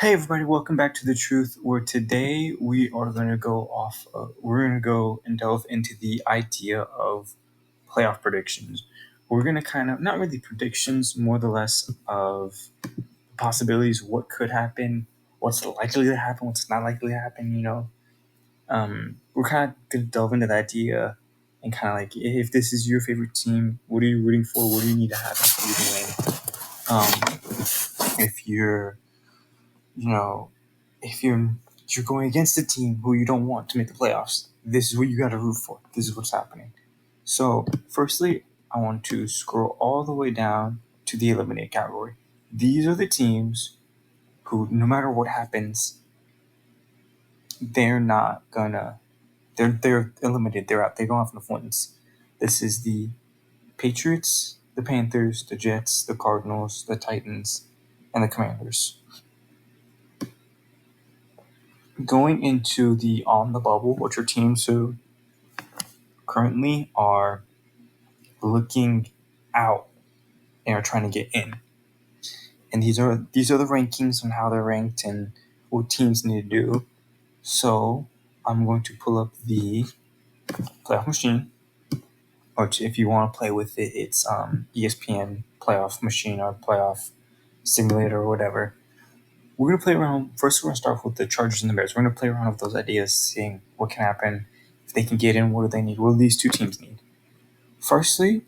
Hey everybody, welcome back to The Truth, where today we are going to we're going to go and delve into the idea of playoff predictions. We're going to kind of, not really predictions, more or less of possibilities, what could happen, what's likely to happen, what's not likely to happen. We're kind of going to delve into the idea and kind of like, if this is your favorite team, what are you rooting for? What do you need to happen for you to win? If you're, you know, if you're going against a team who you don't want to make the playoffs, this is what you got to root for. This is what's happening. So, firstly, I want to scroll all the way down to the eliminated category. These are the teams who, no matter what happens, they're not gonna. They're eliminated. They're out. They don't have enough wins. This is the Patriots, the Panthers, the Jets, the Cardinals, the Titans, and the Commanders. Going into the on the bubble, which are teams who currently are looking out and are trying to get in. And these are the rankings on how they're ranked and what teams need to do. So I'm going to pull up the playoff machine, or if you want to play with it, it's ESPN playoff machine or playoff simulator or whatever. We're gonna play around. First, we're gonna start with the Chargers and the Bears. We're gonna play around with those ideas, seeing what can happen if they can get in. What do they need? What do these two teams need? Firstly,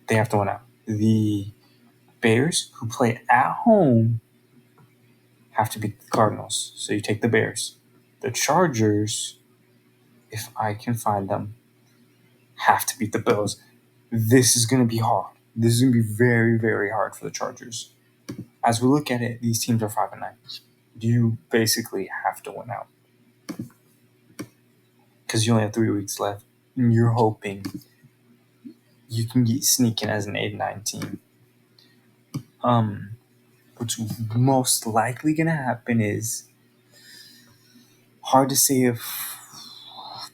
they have to win out. The Bears, who play at home, have to beat the Cardinals. So you take the Bears. The Chargers, if I can find them, have to beat the Bills. This is going to be hard. This is going to be very, very hard for the Chargers. As we look at it, these teams are 5-9. You basically have to win out because you only have 3 weeks left. And you're hoping you can get sneaking as an 8-9 team. What's most likely going to happen is hard to say if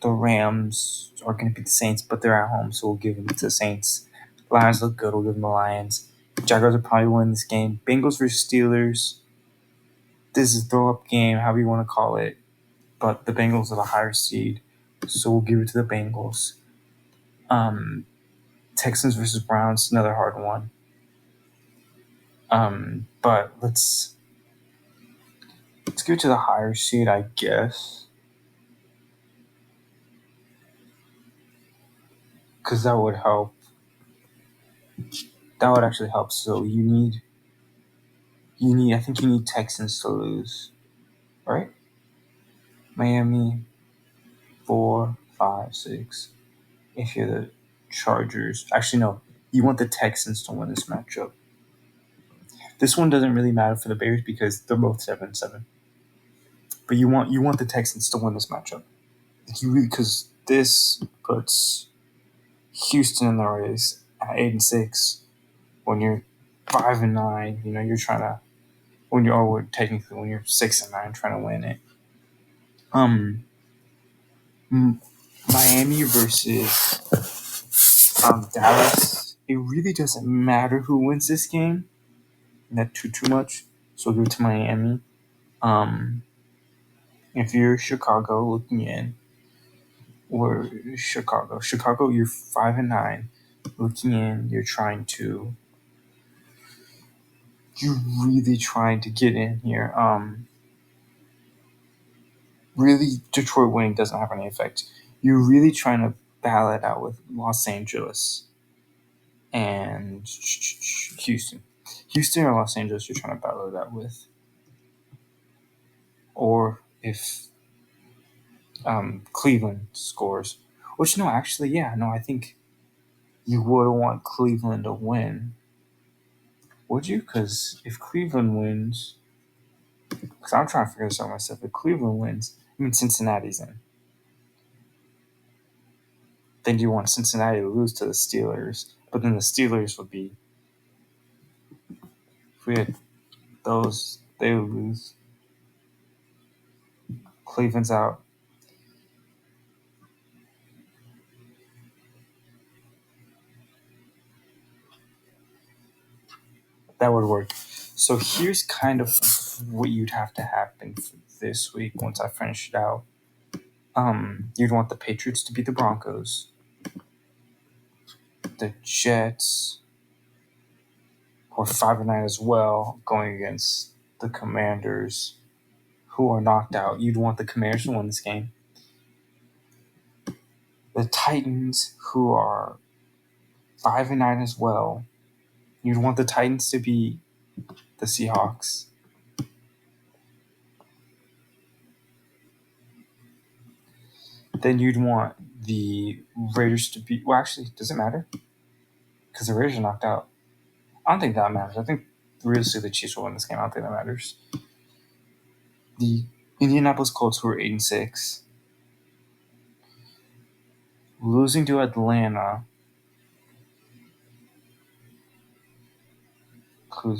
the Rams are going to beat the Saints, but they're at home, so we'll give them to the Saints. Lions look good, we'll give them the Lions. Jaguars will probably win this game. Bengals versus Steelers. This is a throw-up game, however you want to call it, but the Bengals are the higher seed, so we'll give it to the Bengals. Texans versus Browns, another hard one. But let's give it to the higher seed, I guess, because that would help. That would actually help. So I think you need Texans to lose, right? Miami, 4, 5, 6. If you're the Chargers, actually no, you want the Texans to win this matchup. This one doesn't really matter for the Bears because they're both 7-7. But you want the Texans to win this matchup. Because this puts Houston in the race at 8-6. When you're 5-9, you're trying to when you're technically when you're 6-9 trying to win it. Miami versus Dallas. It really doesn't matter who wins this game. Not too much. So I'll give it to Miami. If you're Chicago looking in, or Chicago, you're 5-9. Looking in, you're really trying to get in here. Really, Detroit winning doesn't have any effect. You're really trying to battle it out with Los Angeles and Houston. Houston or Los Angeles, you're trying to battle it out with. Or if Cleveland scores. Which, no, actually, yeah, no, I think you would want Cleveland to win. Would you? Because if Cleveland wins, because I'm trying to figure this out myself, if Cleveland wins, Cincinnati's in. Then you want Cincinnati to lose to the Steelers, but then the Steelers would be, if we had those, they would lose. Cleveland's out. That would work. So here's kind of what you'd have to happen for this week once I finish it out. You'd want the Patriots to beat the Broncos, the Jets, who are 5-9 as well, going against the Commanders, who are knocked out. You'd want the Commanders to win this game. The Titans, who are 5-9 as well. You'd want the Titans to beat the Seahawks. Then you'd want the Raiders to beat. Well, actually, does it matter? Because the Raiders are knocked out. I don't think that matters. I think realistically the Chiefs will win this game. I don't think that matters. The Indianapolis Colts, who are 8-6, losing to Atlanta. Will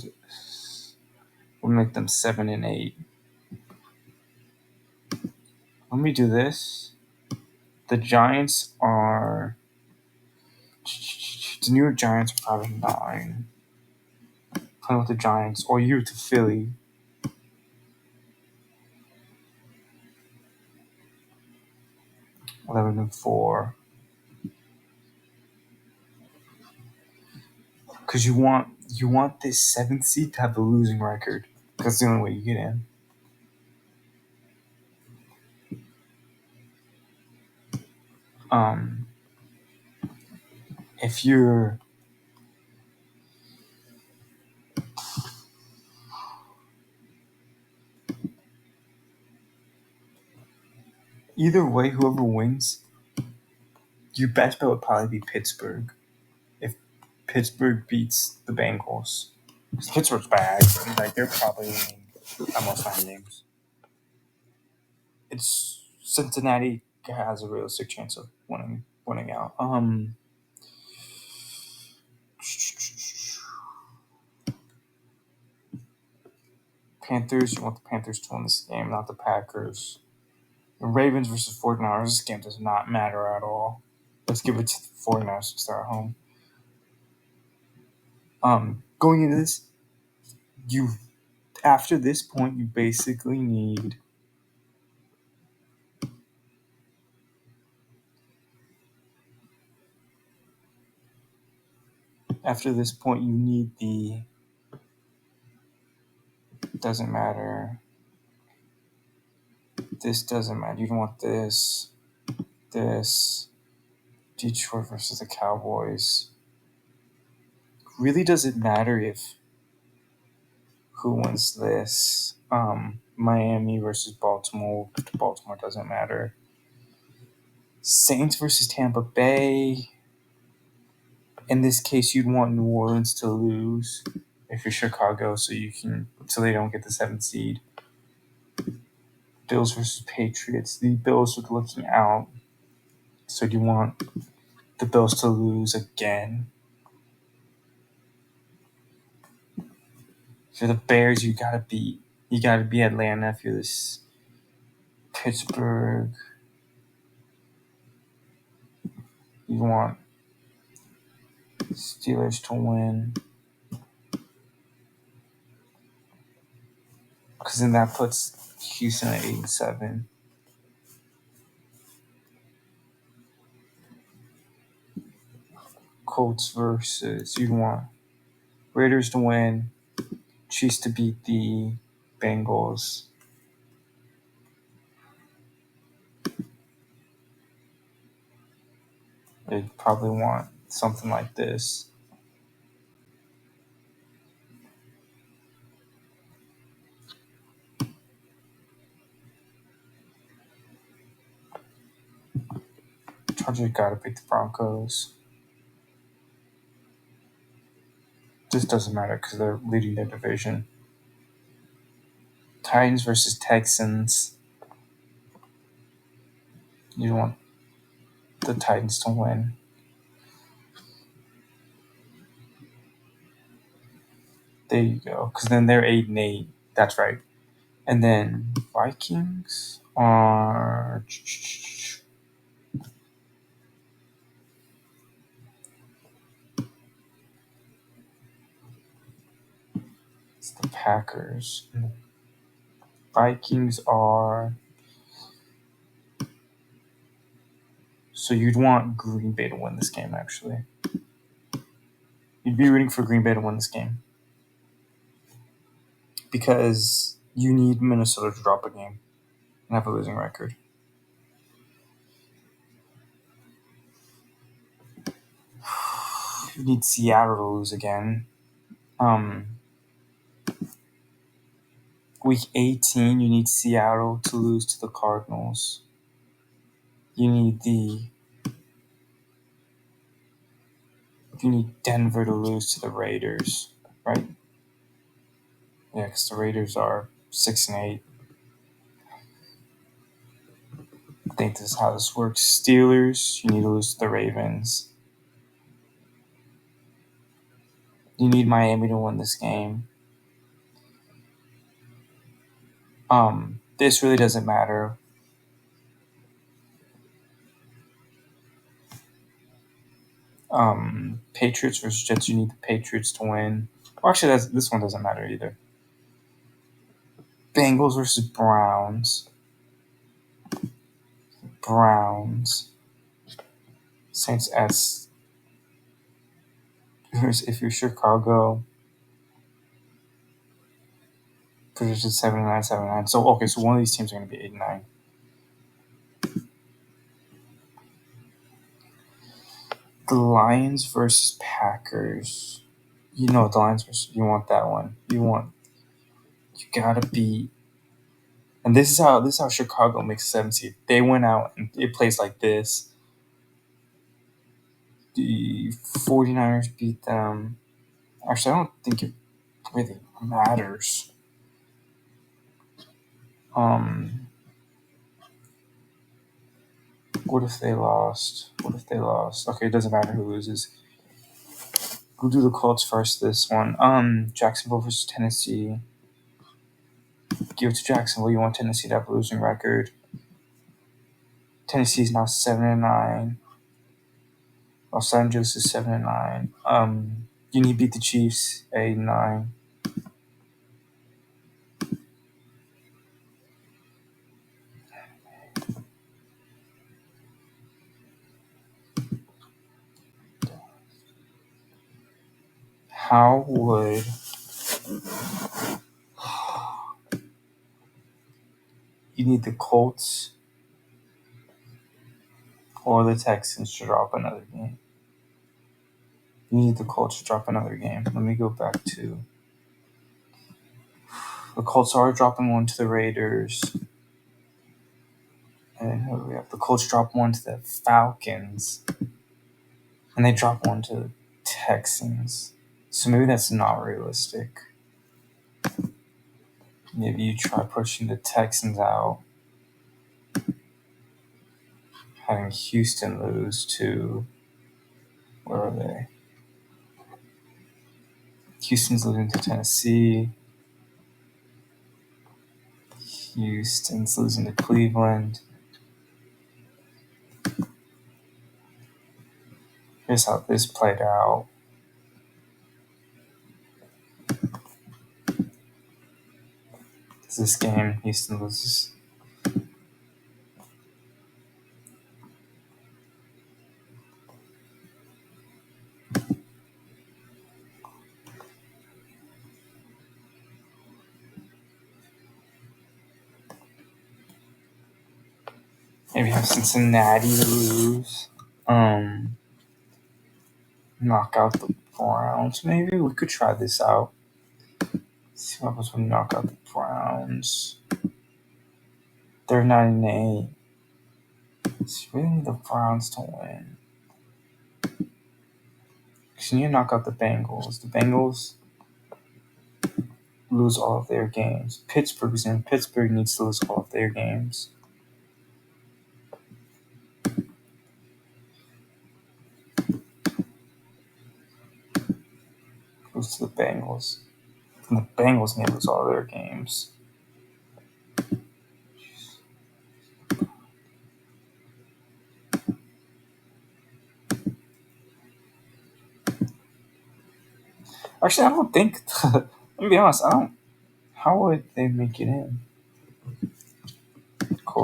make them 7-8. Let me do this. The Giants are. The New York Giants are 5-9. Playing with the Giants, or you to Philly. Eleven and 4. Because you want this 7th seed to have the losing record. Because that's the only way you get in. If you're either way, whoever wins, your best bet would probably be Pittsburgh. If Pittsburgh beats the Bengals, because Pittsburgh's bad, like they're probably winning almost 9 games. It's Cincinnati has a realistic chance of winning out. Panthers, you want the Panthers to win this game, not the Packers. The Ravens versus 49ers, this game does not matter at all. Let's give it to the 49ers to start at home. Going into this, after this point, you basically need the doesn't matter. This doesn't matter. You don't want this. Detroit versus the Cowboys. Really doesn't matter if who wins this. Miami versus Baltimore. Baltimore doesn't matter. Saints versus Tampa Bay. In this case, you'd want New Orleans to lose if you're Chicago, so they don't get the 7th seed. Bills versus Patriots. The Bills are looking out, so do you want the Bills to lose again? For the Bears, you gotta beat Atlanta. If you're this Pittsburgh, you want Steelers to win, because then that puts Houston at 8-7. Colts versus, you want Raiders to win, Chiefs to beat the Bengals. They'd probably want something like this. Chargers gotta beat the Broncos. This doesn't matter because they're leading their division. Titans versus Texans. You want the Titans to win. There you go. Because then they're 8-8. That's right. And then Vikings are. It's the Packers. Vikings are. So you'd want Green Bay to win this game, actually. You'd be rooting for Green Bay to win this game. Because you need Minnesota to drop a game and have a losing record. You need Seattle to lose again. Week 18, you need Seattle to lose to the Cardinals. You need Denver to lose to the Raiders, right? Yeah, because the Raiders are 6-8. I think this is how this works. Steelers, you need to lose to the Ravens. You need Miami to win this game. This really doesn't matter. Patriots versus Jets, you need the Patriots to win. Well, actually, this one doesn't matter either. Bengals versus Browns. Saints S. If you're Chicago, predicted 79-79. So one of these teams are going to be 8-9. The Lions versus Packers. The Lions versus. You want that one. You gotta beat. And this is how Chicago makes 7 seed. They went out and it plays like this. The 49ers beat them. Actually, I don't think it really matters. What if they lost? Okay, it doesn't matter who loses. We'll do the Colts first this one. Jacksonville versus Tennessee. Give it to Jacksonville. You want Tennessee to have a losing record. Tennessee is now 7-9. Los Angeles is 7-9. You need to beat the Chiefs 8-9. How would you need the Colts or the Texans to drop another game? You need the Colts to drop another game. Let me go back to the Colts are dropping one to the Raiders. And who do we have? The Colts drop one to the Falcons. And they drop one to the Texans. So maybe that's not realistic. Maybe you try pushing the Texans out. Having Houston lose to... Where are they? Houston's losing to Tennessee. Houston's losing to Cleveland. Here's how this played out. This game, Houston loses. Maybe have Cincinnati lose. Knock out the Browns. Maybe we could try this out. See what happens when we knock out the Browns. They're 9-8. So we really need the Browns to win. Because you need to knock out the Bengals. The Bengals lose all of their games. Pittsburgh needs to lose all of their games. Goes to the Bengals. And the Bengals need to lose all their games. Actually, I don't think... let me be honest, how would they make it in?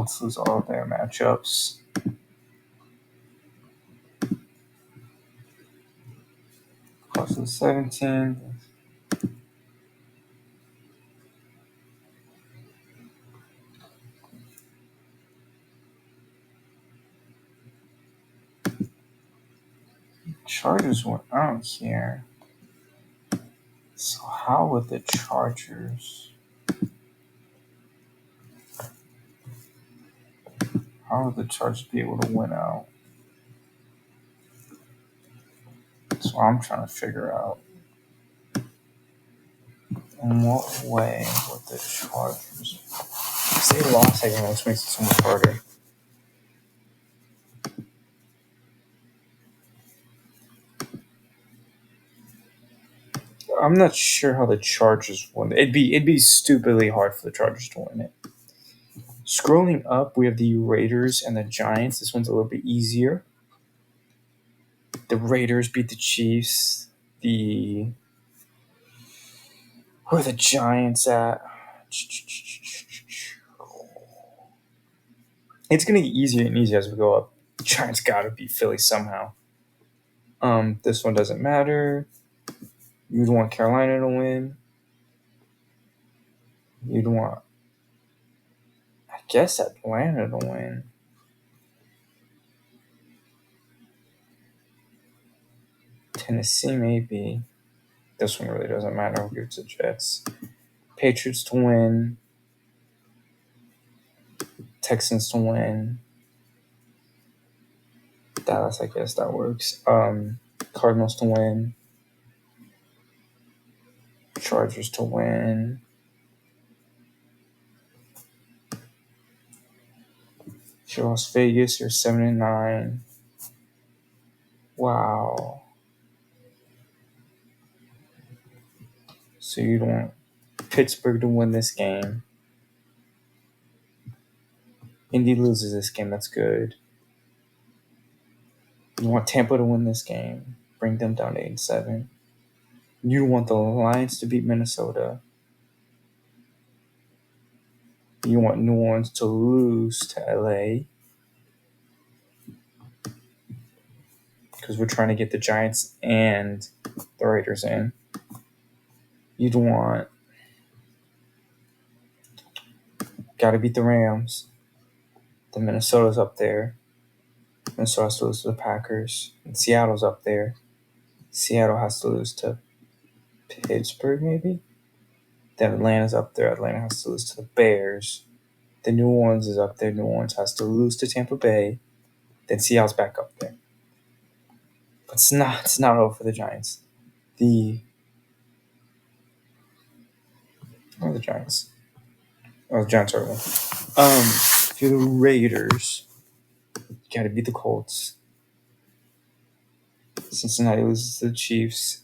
Colts lose all of their matchups. Colts lose 17. Chargers were out here. So how would the Chargers... How would the Chargers be able to win out? That's what I'm trying to figure out. In what way would the Chargers... If they lost again, which makes it so much harder. I'm not sure how the Chargers won. It'd be stupidly hard for the Chargers to win it. Scrolling up, we have the Raiders and the Giants. This one's a little bit easier. The Raiders beat the Chiefs. Where are the Giants at? It's going to get easier and easier as we go up. The Giants got to beat Philly somehow. This one doesn't matter. You'd want Carolina to win. You'd want, I guess, Atlanta to win. Tennessee, maybe. This one really doesn't matter. I'll give it to the Jets. Patriots to win. Texans to win. Dallas, I guess that works. Cardinals to win. Chargers to win. If you lost Vegas, you're 7-9. Wow. So you'd want Pittsburgh to win this game. Indy loses this game. That's good. You want Tampa to win this game. Bring them down to 8-7. You want the Lions to beat Minnesota. You want New Orleans to lose to LA. Because we're trying to get the Giants and the Raiders in. You'd want... Got to beat the Rams. The Minnesota's up there. Minnesota has to lose to the Packers. And Seattle's up there. Seattle has to lose to Pittsburgh, maybe? Then Atlanta's up there. Atlanta has to lose to the Bears. Then New Orleans is up there. New Orleans has to lose to Tampa Bay. Then Seattle's back up there. But it's not over for the Giants. Where are the Giants? Oh, the Giants are one. If you're the Raiders, you gotta beat the Colts. Cincinnati loses to the Chiefs.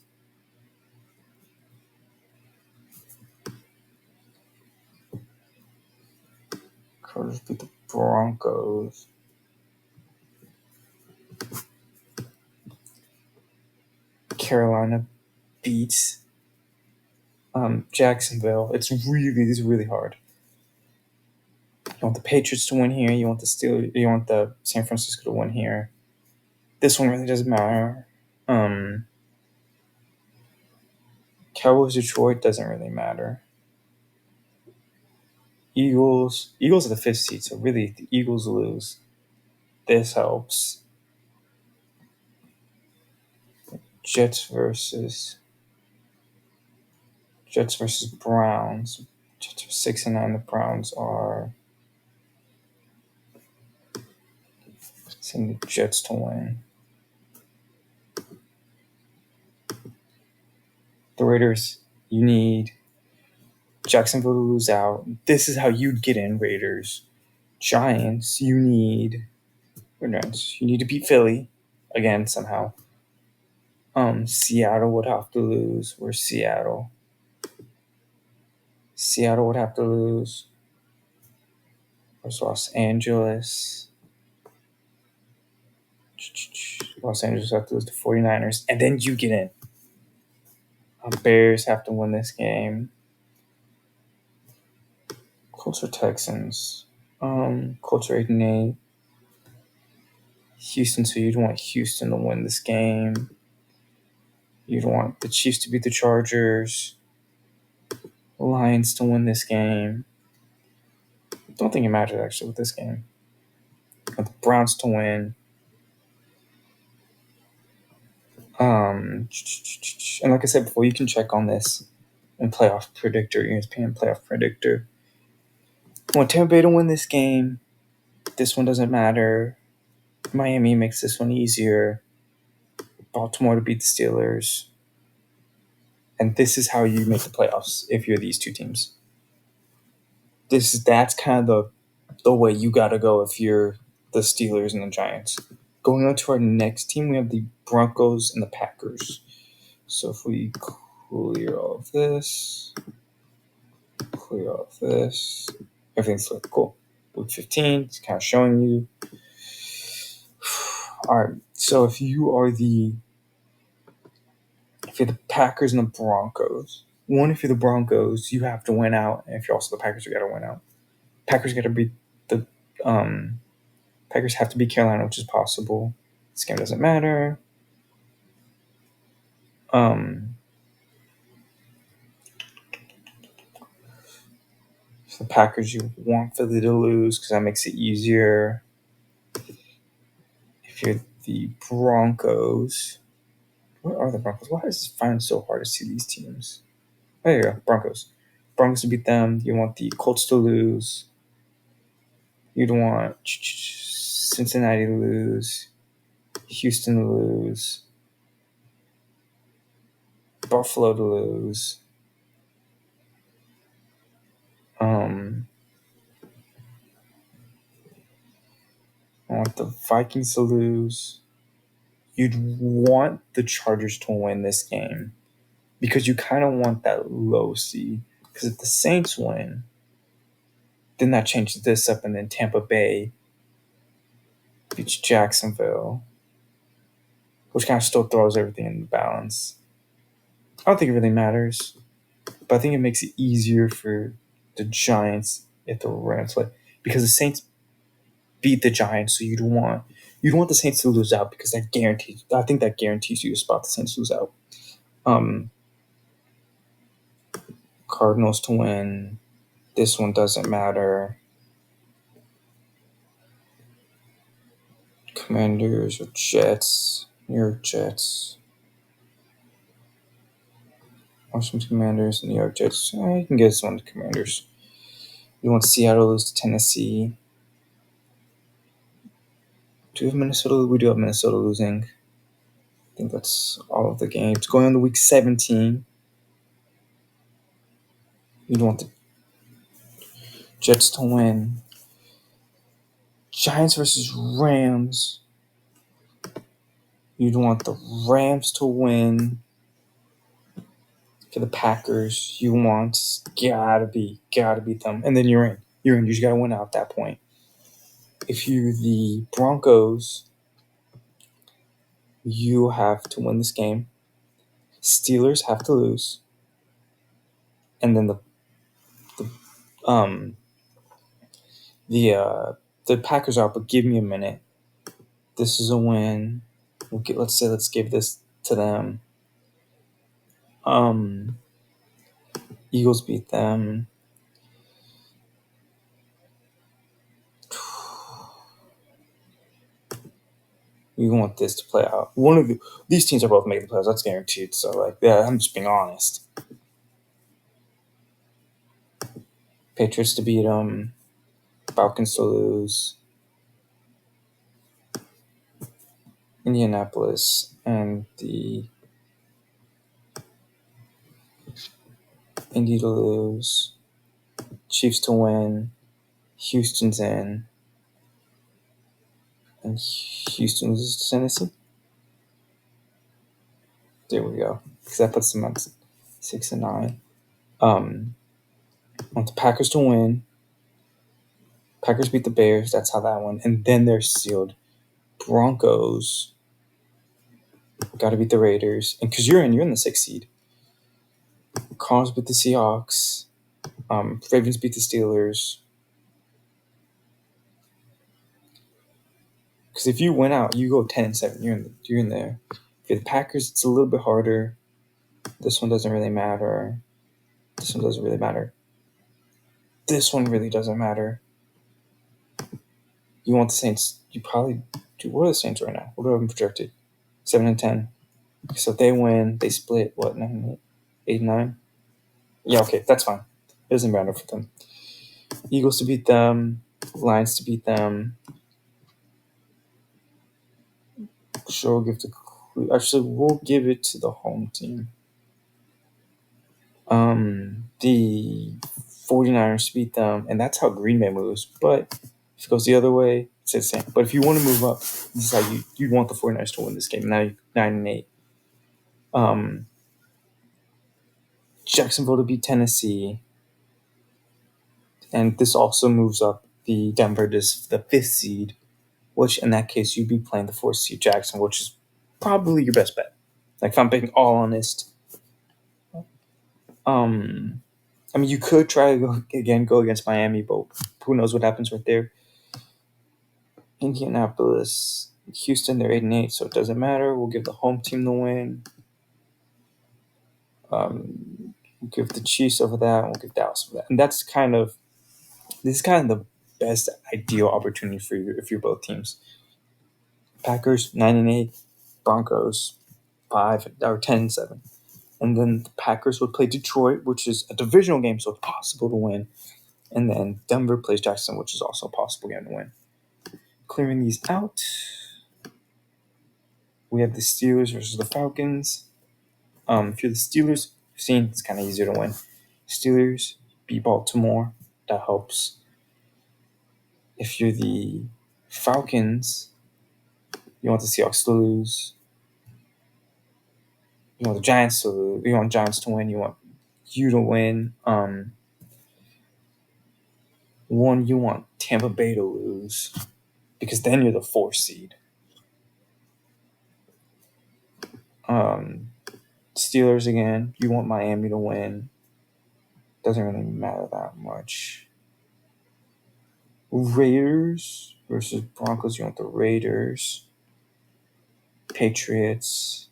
Cardinals beat the Broncos. Carolina beats Jacksonville. This is really hard. You want the Patriots to win here. You want the San Francisco to win here. This one really doesn't matter. Cowboys Detroit doesn't really matter. Eagles are the 5th seed, so really the Eagles lose. This helps. Jets versus Browns. Jets are 6-9. The Browns are... Send the Jets to win. The Raiders, you need Jacksonville to lose out. This is how you'd get in, Raiders. Giants, you need to beat Philly again somehow. Seattle would have to lose. Where's Seattle? Seattle would have to lose. Where's Los Angeles? Los Angeles have to lose to 49ers. And then you get in. Bears have to win this game. Colts or Texans? Colts are 8-8. Houston, so you'd want Houston to win this game. You'd want the Chiefs to beat the Chargers. Lions to win this game. Don't think it matters actually with this game. The Browns to win. And like I said before, you can check on this in Playoff Predictor, ESPN Playoff Predictor. I want Tampa Bay to win this game. This one doesn't matter. Miami makes this one easier. Baltimore to beat the Steelers. And this is how you make the playoffs if you're these two teams. That's kind of the way you got to go if you're the Steelers and the Giants. Going on to our next team, we have the Broncos and the Packers. So if we clear all of this, everything's like cool. Week 15, it's kind of showing you. All right, so if you're the Packers and the Broncos, if you're the Broncos, you have to win out. And if you're also the Packers, you got to win out. Packers got to beat the Packers have to beat Carolina, which is possible. This game doesn't matter. For the Packers, you want Philly to lose because that makes it easier. If you're the Broncos, where are the Broncos? Why is it finding so hard to see these teams? Oh, there you go, Broncos. Broncos to beat them. You want the Colts to lose. You'd want Cincinnati to lose. Houston to lose. Buffalo to lose. I want the Vikings to lose. You'd want the Chargers to win this game because you kind of want that low seed. Because if the Saints win, then that changes this up, and then Tampa Bay beats Jacksonville, which kind of still throws everything in the balance. I don't think it really matters, but I think it makes it easier for the Giants if the Rams play, because the Saints beat the Giants, so you'd want the Saints to lose out because that guarantees. I think that guarantees you a spot. The Saints lose out. Cardinals to win. This one doesn't matter. Commanders or Jets. New York Jets. Washington Commanders, New York Jets. You can get this one to Commanders. You want Seattle lose to Tennessee. Do we have Minnesota? We do have Minnesota losing. I think that's all of the games. Going on to week 17. You'd want the Jets to win. Giants versus Rams. You'd want the Rams to win. For the Packers, you want gotta beat them, and then you're in. You just gotta win out at that point. If you're the Broncos, you have to win this game. Steelers have to lose, and then the Packers are. But give me a minute. This is a win. Let's give this to them. Eagles beat them. You want this to play out. These teams are both making the playoffs. That's guaranteed. So, I'm just being honest. Patriots to beat them. Falcons to lose. Indianapolis and the Indy to lose. Chiefs to win. Houston's in. And Houston loses to Tennessee. There we go. Because that puts them at 6-9. Want the Packers to win. Packers beat the Bears. That's how that went. And then they're sealed. Broncos got to beat the Raiders. And because you're in the 6th seed. Cardinals beat the Seahawks. Ravens beat the Steelers. Because if you win out, you go 10-7. You're in there. For the Packers, it's a little bit harder. This one doesn't really matter. This one doesn't really matter. This one really doesn't matter. You want the Saints? You probably do. What are the Saints right now? What do I have projected? 7-10. So if they win, they split what 9, 8, 9. Yeah, okay, that's fine. It doesn't matter for them. Eagles to beat them, Lions to beat them. Sure, we'll give it to the home team. The 49ers to beat them, and that's how Green Bay moves. But if it goes the other way, it's the same. But if you want to move up, this is how you want the 49ers to win this game. Now you're 9-8. Jacksonville to beat Tennessee. And this also moves up the Denver to the 5th seed, which in that case you'd be playing the 4th seed Jackson, which is probably your best bet. Like if I'm being all honest. I mean, you could try to go against Miami, but who knows what happens right there. Indianapolis, Houston, they're 8-8, so it doesn't matter. We'll give the home team the win. We'll give the Chiefs over that, and we'll give Dallas over that. And this is kind of the best ideal opportunity for you if you're both teams. Packers 9-8, Broncos 10-7, and then the Packers would play Detroit, which is a divisional game, so it's possible to win. And then Denver plays Jackson, which is also a possible game to win. Clearing these out, we have the Steelers versus the Falcons. If you're the Steelers, you've seen it's kind of easier to win. Steelers beat Baltimore. That helps. If you're the Falcons, you want the Seahawks to lose. You want the Giants to lose. You want Giants to win. You want you to win. You want Tampa Bay to lose, because then you're the 4th seed. Steelers again. You want Miami to win. Doesn't really matter that much. Raiders versus Broncos. You want the Raiders. Patriots.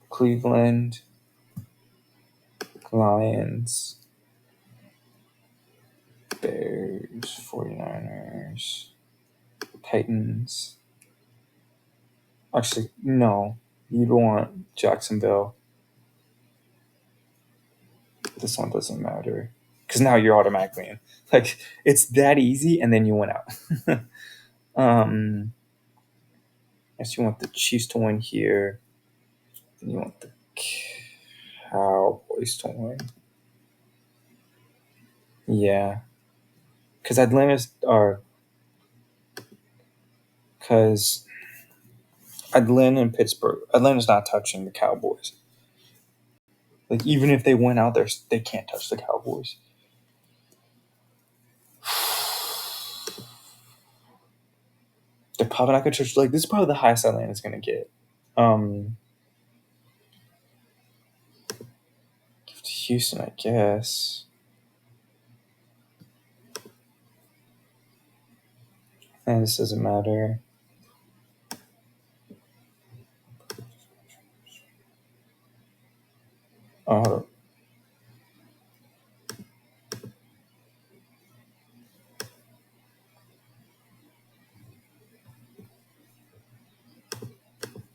Cleveland. Lions. Bears. 49ers. Titans. Actually, no. You'd want Jacksonville. This one doesn't matter, because now you're automatically in. Like, it's that easy, and then you went out. Yes, you want the Chiefs to win here. Then you want the Cowboys to win. Yeah. Because Atlanta's Atlanta and Pittsburgh. Atlanta's not touching the Cowboys. Like, even if they went out there, they can't touch the Cowboys. They're probably not going to touch. Like, this is probably the highest Atlanta's going to get. Give to Houston, I guess. And this doesn't matter.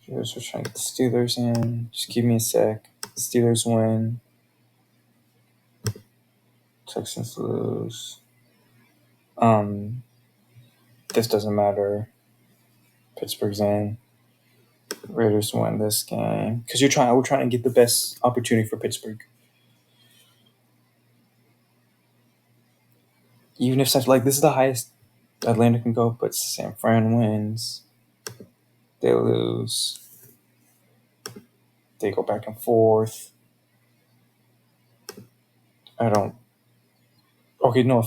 Here's we're trying to get the Steelers in. Just give me a sec. Steelers win. Texans lose. This doesn't matter. Pittsburgh's in. Raiders win this game, because we're trying to get the best opportunity for Pittsburgh. Even if such, like, this is the highest Atlanta can go, but San Fran wins. They lose. They go back and forth. Okay, no.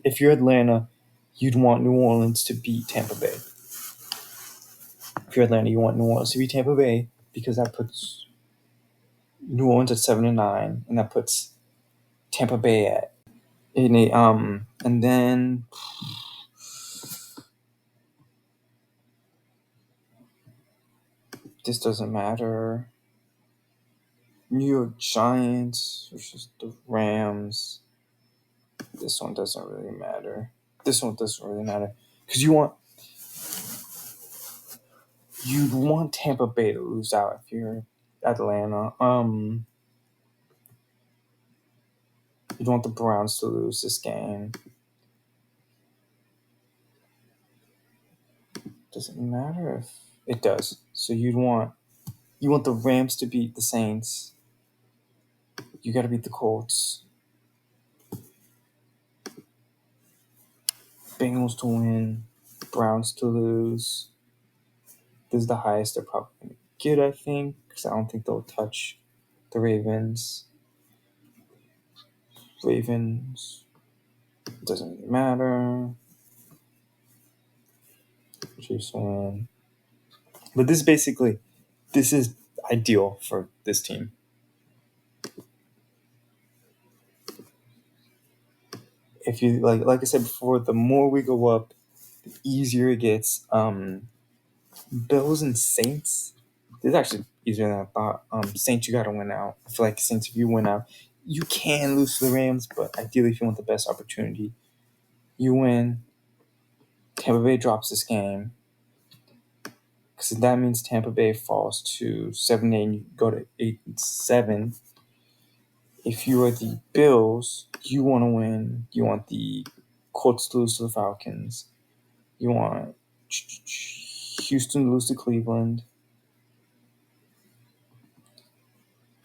If you're Atlanta, you'd want New Orleans to beat Tampa Bay. If you're Atlanta, you want New Orleans to beat Tampa Bay, because that puts New Orleans at 7-9, and that puts Tampa Bay at 8-8. And then This doesn't matter. New York Giants versus the Rams. This one doesn't really matter. This one doesn't really matter because you'd want Tampa Bay to lose out if you're Atlanta. You'd want the Browns to lose this game. Does it matter if it does? So you want the Rams to beat the Saints. You got to beat the Colts. Bengals to win. Browns to lose. This is the highest they're probably going to get, I think, because I don't think they'll touch the Ravens. Ravens. Doesn't really matter. Chiefs win. But this is ideal for this team. If you like I said before, the more we go up, the easier it gets. Bills and Saints. This is actually easier than I thought. Saints, you got to win out. I feel like Saints, if you win out, you can lose to the Rams, but ideally, if you want the best opportunity, you win. Tampa Bay drops this game because that means Tampa Bay falls to 7-8 and you go to 8-7. If you are the Bills, you want to win. You want the Colts to lose to the Falcons. You want Houston to lose to Cleveland.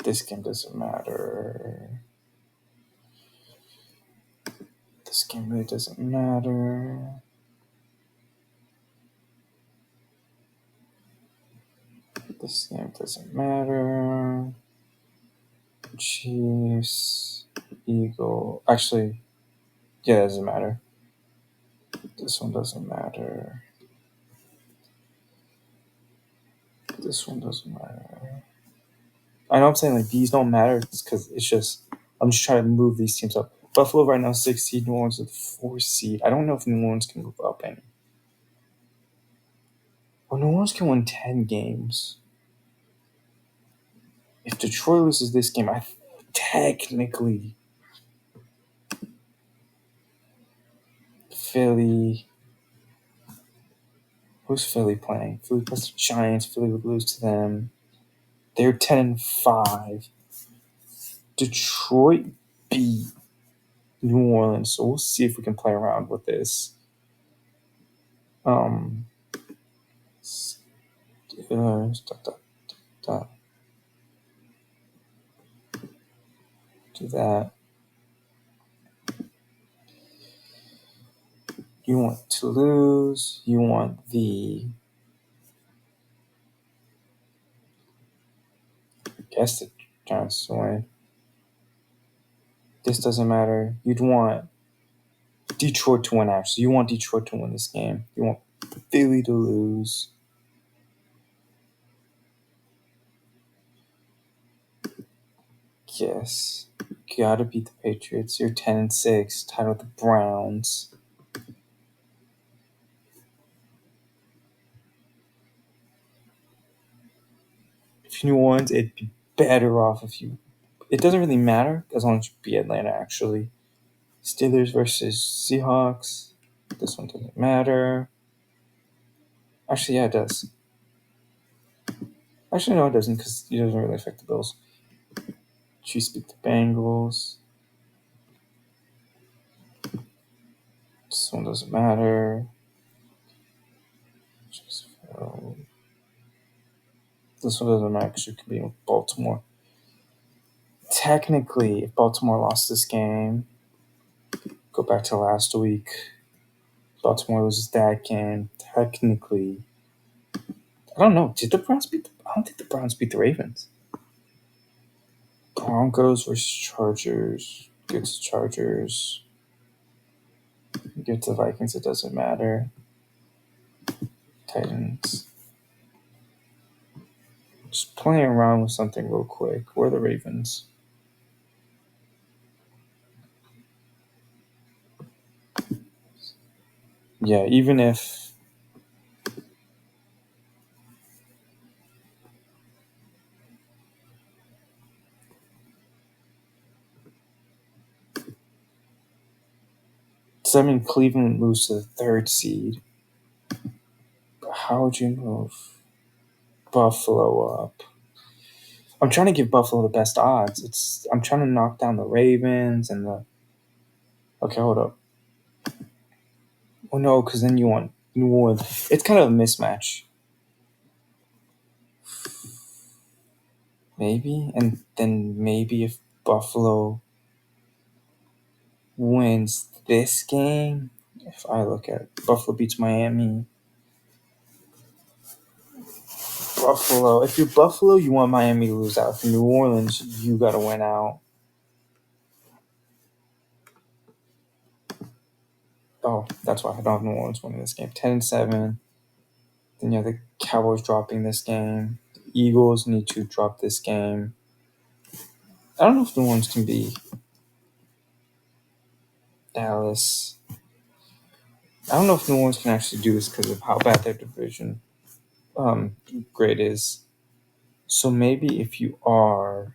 This game doesn't matter. This game really doesn't matter. This game doesn't matter. Chiefs, Eagle. Actually, yeah, it doesn't matter. This one doesn't matter. This one doesn't matter. I know I'm saying like these don't matter because it's just I'm just trying to move these teams up. Buffalo right now 6 seed, New Orleans with 4 seed. I don't know if New Orleans can move up any. Well, New Orleans can win 10 games. If Detroit loses this game, I technically Philly. Who's Philly playing? Philly plus the Giants. Philly would lose to them. They're 10-5. Detroit beat New Orleans, so we'll see if we can play around with this. Do that. You want to lose. You want the. Guess the Giants to win. This doesn't matter. You'd want Detroit to win, actually. You want Detroit to win this game. You want Philly to lose. Yes. Gotta beat the Patriots. You're 10-6, tied with the Browns. If New Orleans, it'd be better off if you. It doesn't really matter as long as you beat Atlanta, actually. Steelers versus Seahawks. This one doesn't matter. Actually, yeah, it does. Actually, no, it doesn't because it doesn't really affect the Bills. Chiefs beat the Bengals. This one doesn't matter. This one doesn't matter because you can be with Baltimore. Technically, if Baltimore lost this game, go back to last week. Baltimore loses that game. Technically, I don't know. Did the Browns beat? I don't think the Browns beat the Ravens. Broncos versus Chargers. Get to Chargers. Get to Vikings. It doesn't matter. Titans. Just playing around with something real quick. Where are the Ravens? Yeah, even if Does that mean Cleveland lose to the 3rd seed? How would you move Buffalo up? I'm trying to give Buffalo the best odds. I'm trying to knock down the Ravens and the. Okay, hold up. Oh no, because then you want New Orleans. It's kind of a mismatch. Maybe, and then maybe if Buffalo wins this game, if I look at Buffalo beats Miami. Buffalo. If you're Buffalo, you want Miami to lose out. If you're New Orleans, you got to win out. Oh, that's why I don't have New Orleans winning this game. 10-7. Then you have the Cowboys dropping this game. The Eagles need to drop this game. I don't know if New Orleans can be Dallas. I don't know if New Orleans can actually do this because of how bad their division grade is. So maybe if you are,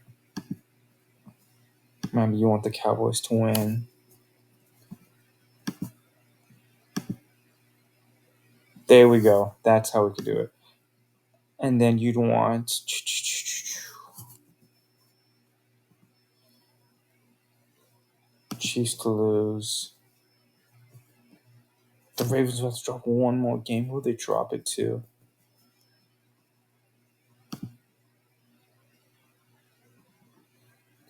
maybe you want the Cowboys to win. There we go. That's how we could do it. And then you'd want Chiefs to lose. The Ravens will have to drop one more game. Who will they drop it to?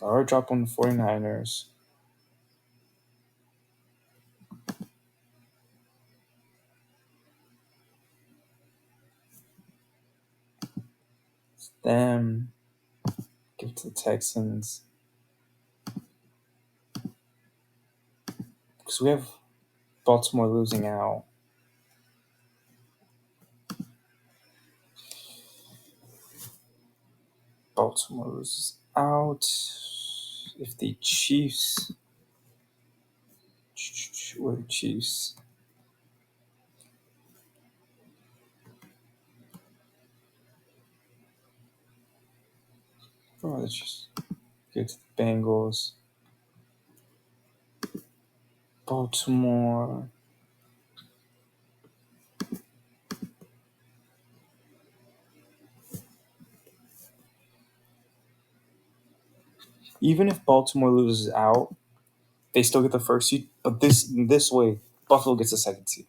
They already dropped on the 49ers. It's them. Give it to the Texans. Because we have Baltimore losing out. Baltimore loses out. If the Chiefs. Where are the Chiefs? Where are the Chiefs? Get to the Bengals. Baltimore. Even if Baltimore loses out, they still get the 1st seed. But this way, Buffalo gets the 2nd seed.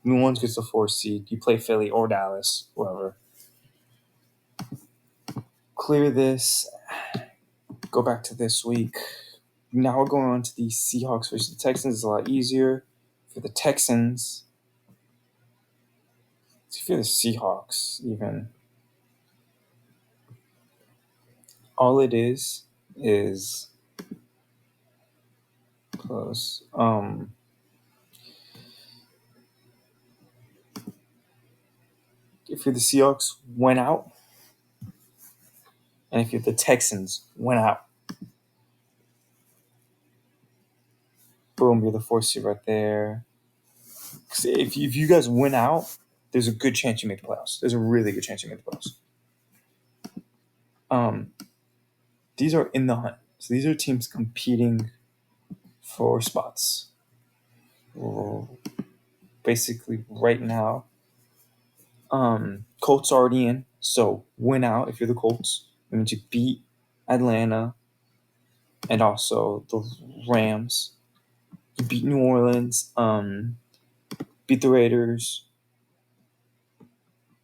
New Orleans gets the 4th seed. You play Philly or Dallas, whoever. Clear this. Go back to this week. Now we're going on to the Seahawks versus the Texans. It's a lot easier for the Texans. If you're the Seahawks, even. All it is close. If you're the Seahawks, went out. And if you're the Texans, went out. Boom, you're the 4th seed right there. If you guys win out, there's a good chance you make the playoffs. There's a really good chance you make the playoffs. These are in the hunt. So these are teams competing for spots. Basically, right now, Colts already in. So win out if you're the Colts. That means you beat Atlanta and also the Rams. You beat New Orleans. Beat the Raiders.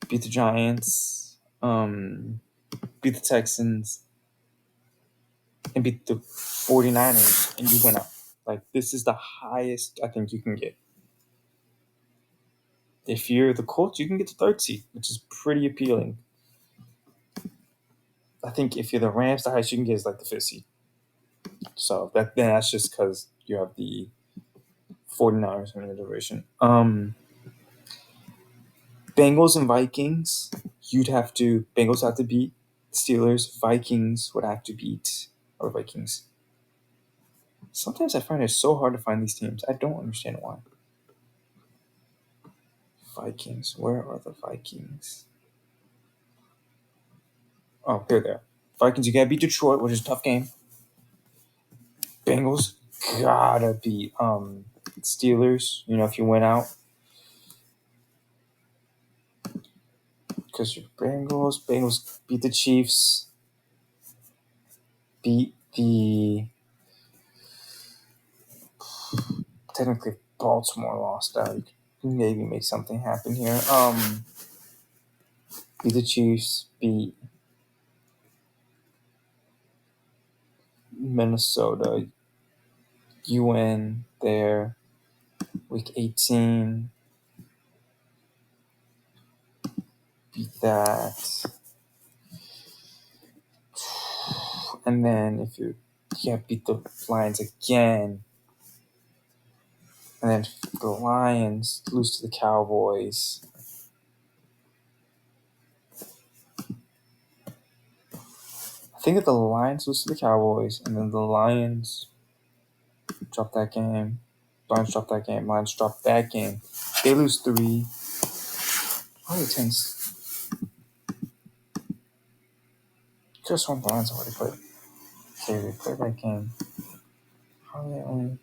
Beat the Giants. Beat the Texans. And beat the 49ers. And you win out. Like, this is the highest I think you can get. If you're the Colts, you can get the 3rd seed, which is pretty appealing. I think if you're the Rams, the highest you can get is like the 5th seed. So that's just because you have the 49ers in the division. Bengals and Vikings, Bengals have to beat Steelers. Vikings would have to beat or Vikings. Sometimes I find it so hard to find these teams. I don't understand why. Vikings. Where are the Vikings? Oh, here they are. Vikings, you gotta beat Detroit, which is a tough game. Bengals gotta beat Steelers, if you win out. Because your Bengals beat the Chiefs, beat the, technically Baltimore lost out. You could maybe make something happen here. Beat the Chiefs, beat Minnesota. You win there. Week 18. Beat that. And then if you beat the Lions again. And then the Lions lose to the Cowboys. I think if the Lions lose to the Cowboys and then the Lions drop that game. Lions drop that game. They lose 3. Oh, the Tens. Just one Lions already played. Okay, they played that game. How are they only?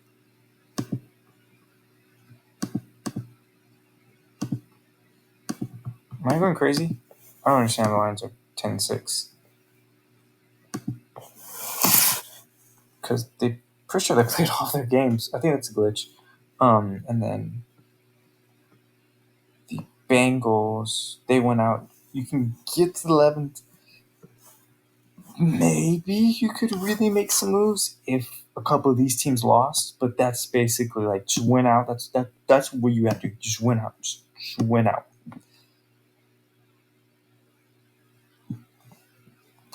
Am I going crazy? I don't understand the Lions are 10-6. Because they pretty sure they played all their games. I think that's a glitch. And then the Bengals, they went out. You can get to the 11th. Maybe you could really make some moves if a couple of these teams lost, but that's basically like just win out. That's what you have to do. Just win out. Just win out.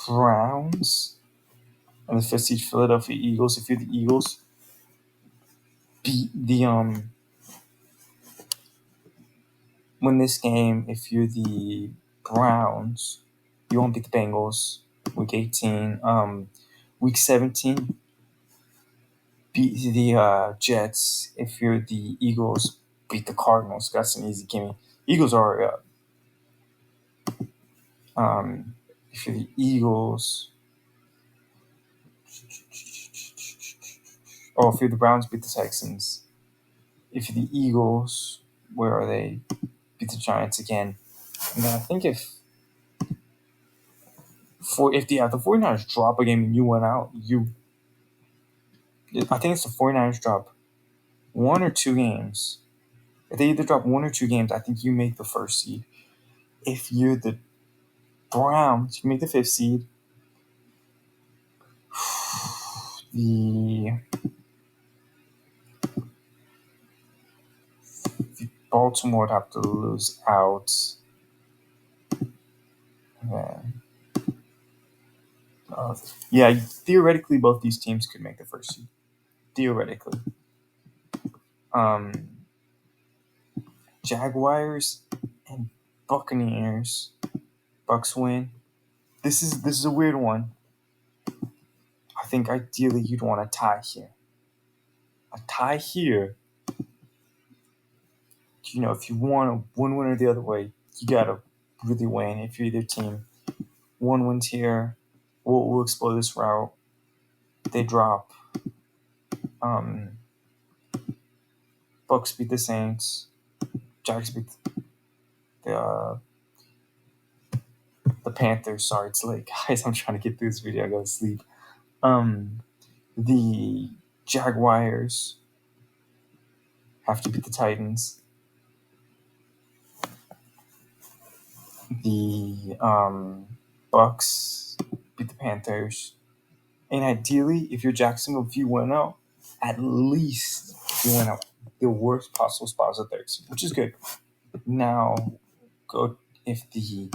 Browns and the 5th seed Philadelphia Eagles. If you're the Eagles, beat the win this game. If you're the Browns, you won't beat the Bengals. Week 18. Week 17, beat the Jets. If you're the Eagles, beat the Cardinals. That's an easy gimme. Eagles are up. If you're the Eagles, if you're the Browns, beat the Texans. If you're the Eagles, where are they? Beat the Giants again. And then I think if the 49ers drop a game and you went out, I think it's the 49ers drop 1 or 2 games. If they either drop 1 or 2 games, I think you make the 1st seed. If you're the Browns, you make the 5th seed. The Baltimore would have to lose out. Theoretically, both these teams could make the 1st seed. Theoretically. Jaguars and Buccaneers. Bucks win. This is a weird one. I think ideally you'd want a tie here. A tie here. If you want one win or the other way, you gotta really win. If you're either team, 1 wins here. We'll explore this route. They drop. Bucks beat the Saints. Jags beat the Panthers. Sorry, it's late, guys. I'm trying to get through this video. I gotta sleep. The Jaguars have to beat the Titans. The Bucks beat the Panthers. And ideally, if you're Jacksonville, if you win out, at least you win out the worst possible spot as a 3rd seed, which is good. Now, if the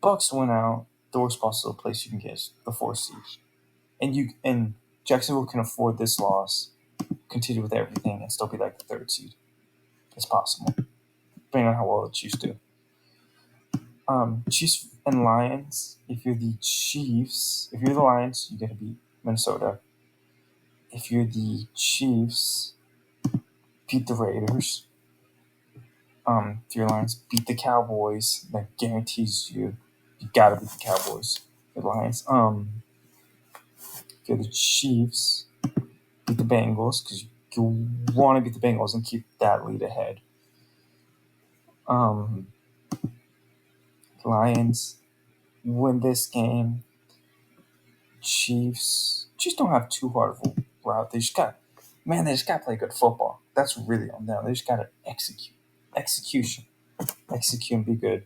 Bucks win out, the worst possible place you can get is the 4th seed. And Jacksonville can afford this loss, continue with everything, and still be like the 3rd seed. It's possible, depending on how well the Chiefs do. Chiefs and Lions. If you're the Lions, you gotta beat Minnesota. If you're the Chiefs, beat the Raiders. If you're Lions, beat the Cowboys. That guarantees you gotta beat the Cowboys. The Lions. If you're the Chiefs, beat the Bengals because You want to beat the Bengals and keep that lead ahead. Lions win this game. Chiefs don't have too hard of a route. They just got to play good football. That's really on them. They just got to execute and be good.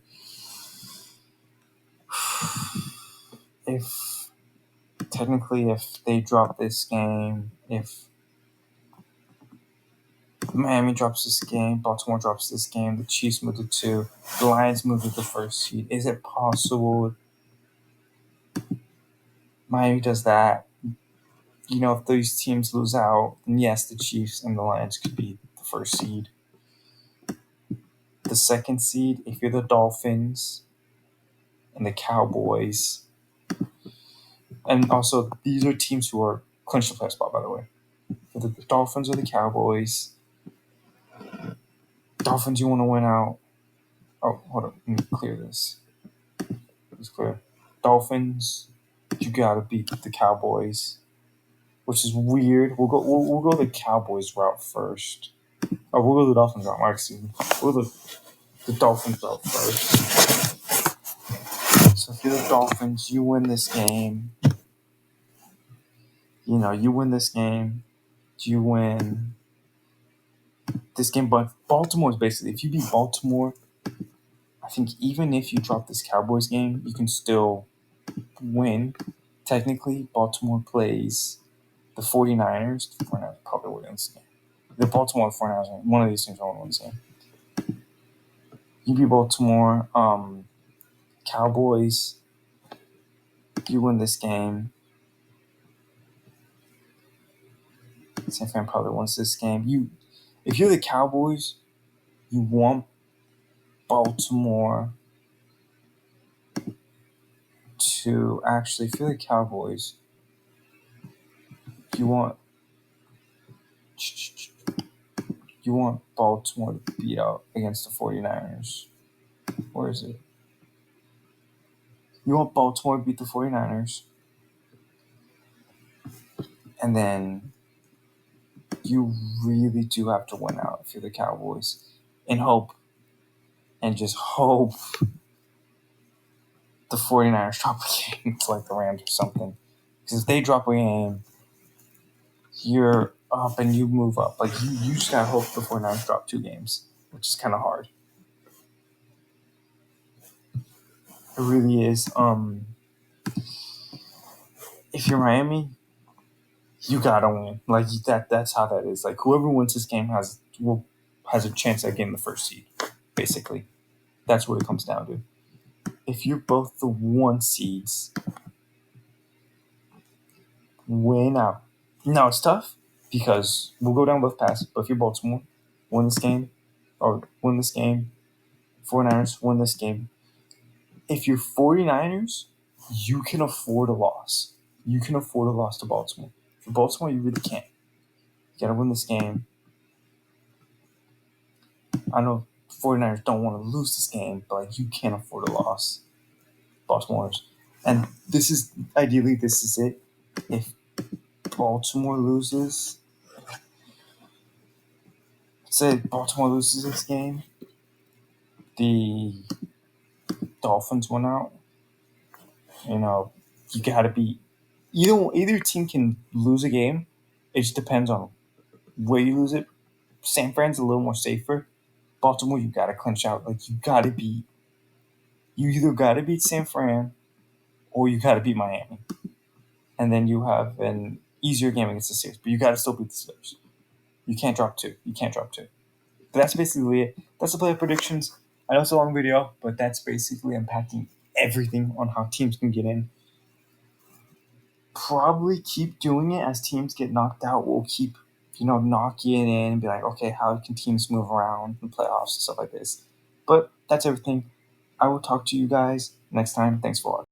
If they drop this game, if Miami drops this game, Baltimore drops this game, the Chiefs move to 2, the Lions move to the first seed. Is it possible Miami does that? If those teams lose out, then yes, the Chiefs and the Lions could be the first seed. The second seed, if you're the Dolphins and the Cowboys, and also these are teams who are clinched the playoff spot, by the way. For the Dolphins or the Cowboys, Dolphins, you want to win out. Oh, hold on. Let me clear this. It's clear. Dolphins, you gotta beat the Cowboys, which is weird. We'll go the Cowboys route first. Oh, we'll go the Dolphins route. Excuse me. We'll go the Dolphins route first. So if you're the Dolphins, you win this game. You win this game. You win this game. But Baltimore is basically, if you beat Baltimore, I think even if you drop this Cowboys game, you can still win. Technically, Baltimore plays the 49ers. The 49ers probably will win this game. The Baltimore 49ers, one of these teams will win this game. You beat Baltimore. Cowboys, you win this game. San Fran probably wins this game. If you're the Cowboys, you want Baltimore to actually, if you're the Cowboys, you want Baltimore to beat out against the 49ers. Where is it? You want Baltimore to beat the 49ers. And then you really do have to win out if you're the Cowboys. And just hope the 49ers drop a game to like the Rams or something. Because if they drop a game, you're up and you move up. Like you just gotta hope the 49ers drop 2 games, which is kind of hard. It really is. If you're Miami, you gotta win. Like that's how that is. Like whoever wins this game has a chance at getting the first seed. Basically, that's what it comes down to. If you're both the 1 seeds, win out. Now it's tough because we'll go down both paths. But if you're Baltimore, win this game, 49ers win this game. If you're 49ers, you can afford a loss. You can afford a loss to Baltimore. For Baltimore, you really can't. You gotta win this game. I know 49ers don't want to lose this game, but like you can't afford a loss. Baltimore's. And this is it. If Baltimore loses, say Baltimore loses this game, the Dolphins went out. You gotta beat either team can lose a game. It just depends on where you lose it. San Fran's a little more safer. Baltimore, you gotta clinch out. Like you either gotta beat San Fran or you gotta beat Miami. And then you have an easier game against the Steelers, but you gotta still beat the Steelers. You can't drop 2. But that's basically it. That's the player predictions. I know it's a long video, but that's basically impacting everything on how teams can get in. Probably keep doing it as teams get knocked out. We'll keep, knocking it in and be like, okay, how can teams move around in playoffs and stuff like this? But that's everything. I will talk to you guys next time. Thanks for watching.